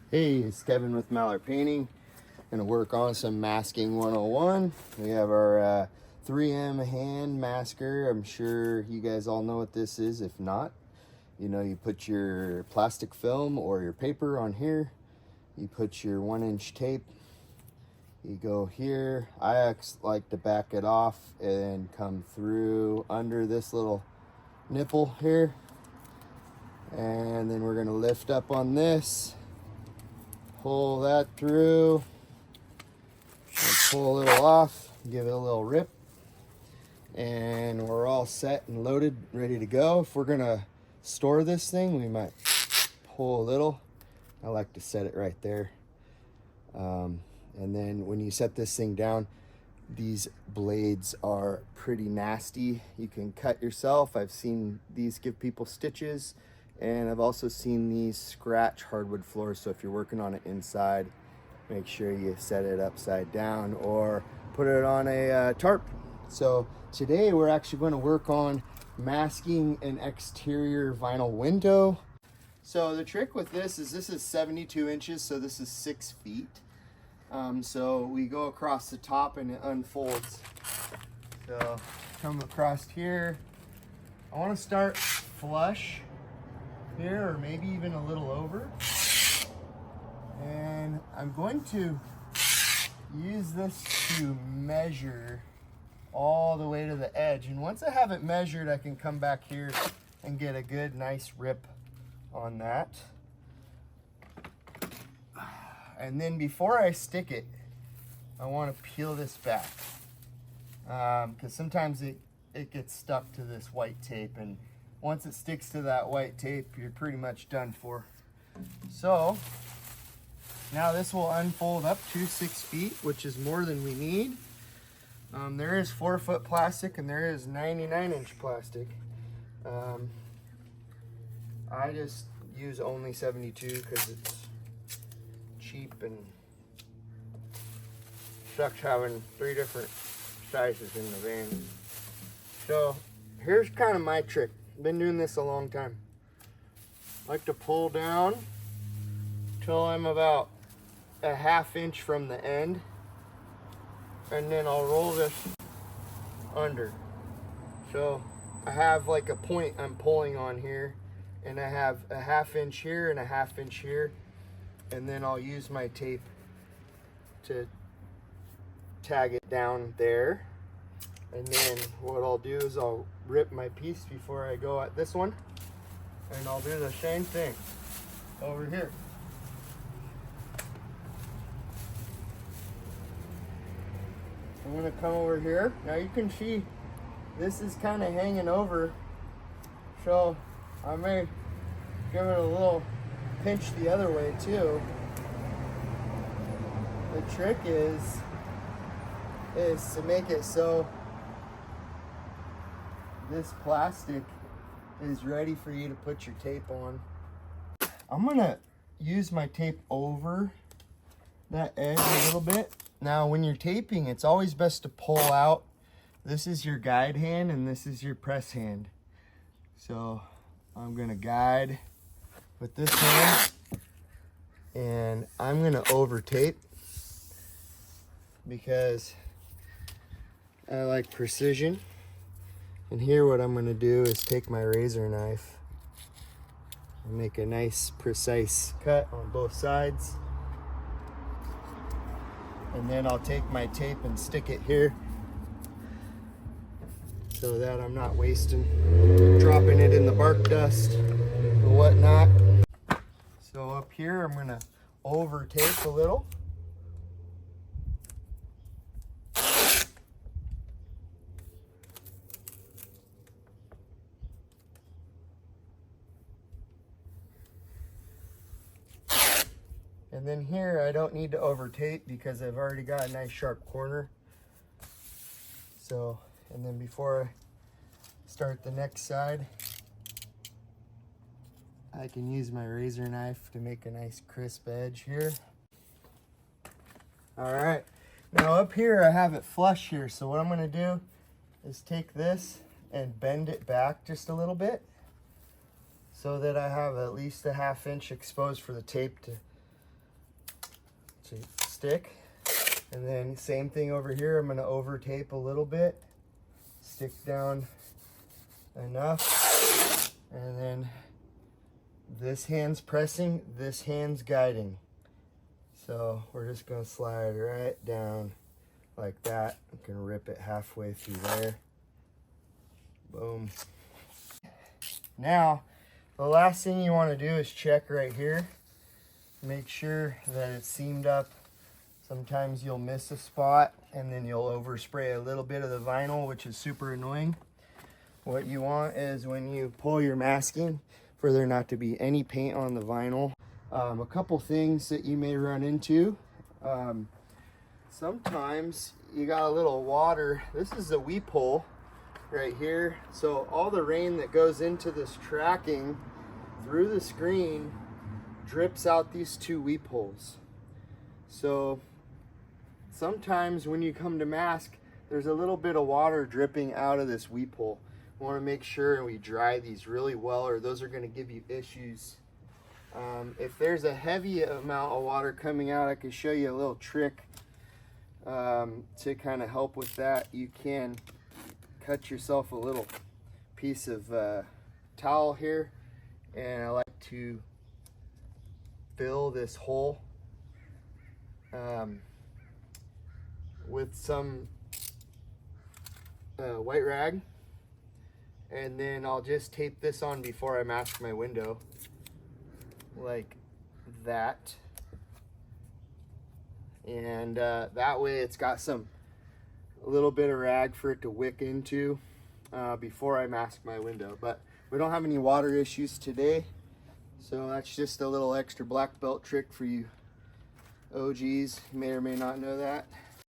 Hey, it's Kevin with Mallard Painting. Gonna work on some masking 101. We have our 3M hand masker. I'm sure you guys all know what this is. If not, you know, you put your plastic film or your paper on here. You put your 1-inch tape. You go here. I like to back it off and come through under this little nipple here. And then we're gonna lift up on this. Pull that through, pull a little off, give it a little rip, and we're all set and loaded, ready to go. If we're gonna store this thing, we might pull a little. I like to set it right there. And then when you set this thing down, these blades are pretty nasty. You can cut yourself. I've seen these give people stitches. And I've also seen these scratch hardwood floors. So if you're working on it inside, make sure you set it upside down or put it on a tarp. So today we're actually going to work on masking an exterior vinyl window. So the trick with this is 72 inches, so this is 6 feet. So we go across the top and it unfolds. So come across here. I want to start flush here, or maybe even a little over, and I'm going to use this to measure all the way to the edge, and once I have it measured, I can come back here and get a good nice rip on that. And then before I stick it, I want to peel this back, because sometimes it gets stuck to this white tape, and once it sticks to that white tape, you're pretty much done for. So now this will unfold up to 6 feet, which is more than we need. There is 4-foot plastic and there is 99-inch plastic. I just use only 72 because it's cheap and sucks having 3 different sizes in the van. So here's kind of my trick. Been doing this a long time. I like to pull down till I'm about a 1/2 inch from the end, and then I'll roll this under. So I have like a point I'm pulling on here, and I have a 1/2 inch here and a 1/2 inch here, and then I'll use my tape to tag it down there. And then what I'll do is I'll rip my piece before I go at this one, and I'll do the same thing over here. I'm gonna come over here. Now you can see this is kind of hanging over, so I may give it a little pinch the other way too. The trick is to make it so this plastic is ready for you to put your tape on. I'm gonna use my tape over that edge a little bit. Now when you're taping, it's always best to pull out. This is your guide hand and this is your press hand. So I'm gonna guide with this hand, and I'm gonna over tape because I like precision. And here what I'm going to do is take my razor knife and make a nice precise cut on both sides. And then I'll take my tape and stick it here so that I'm not wasting, dropping it in the bark dust or whatnot. So up here I'm going to over tape a little. And then here I don't need to over tape because I've already got a nice sharp corner. So, and then before I start the next side, I can use my razor knife to make a nice crisp edge here. All right, now up here I have it flush here. So what I'm gonna do is take this and bend it back just a little bit so that I have at least a 1/2 inch exposed for the tape to to stick. And then same thing over here. I'm going to over tape a little bit, stick down enough, and then this hand's pressing, this hand's guiding. So we're just going to slide right down like that. I'm going to rip it halfway through there. Boom. Now, the last thing you want to do is check right here. Make sure that it's seamed up. Sometimes you'll miss a spot and then you'll overspray a little bit of the vinyl, which is super annoying. What you want is when you pull your masking, for there not to be any paint on the vinyl. A couple things that you may run into. Sometimes you got a little water. This is a weep hole right here. So all the rain that goes into this tracking through the screen drips out these two weep holes. So sometimes when you come to mask, there's a little bit of water dripping out of this weep hole. We want to make sure we dry these really well, or those are going to give you issues. If there's a heavy amount of water coming out, I can show you a little trick to kind of help with that. You can cut yourself a little piece of towel here, and I like to fill this hole with some white rag, and then I'll just tape this on before I mask my window like that, and that way it's got a little bit of rag for it to wick into before I mask my window. But we don't have any water issues today, so that's just a little extra black belt trick for you OGs. You may or may not know that.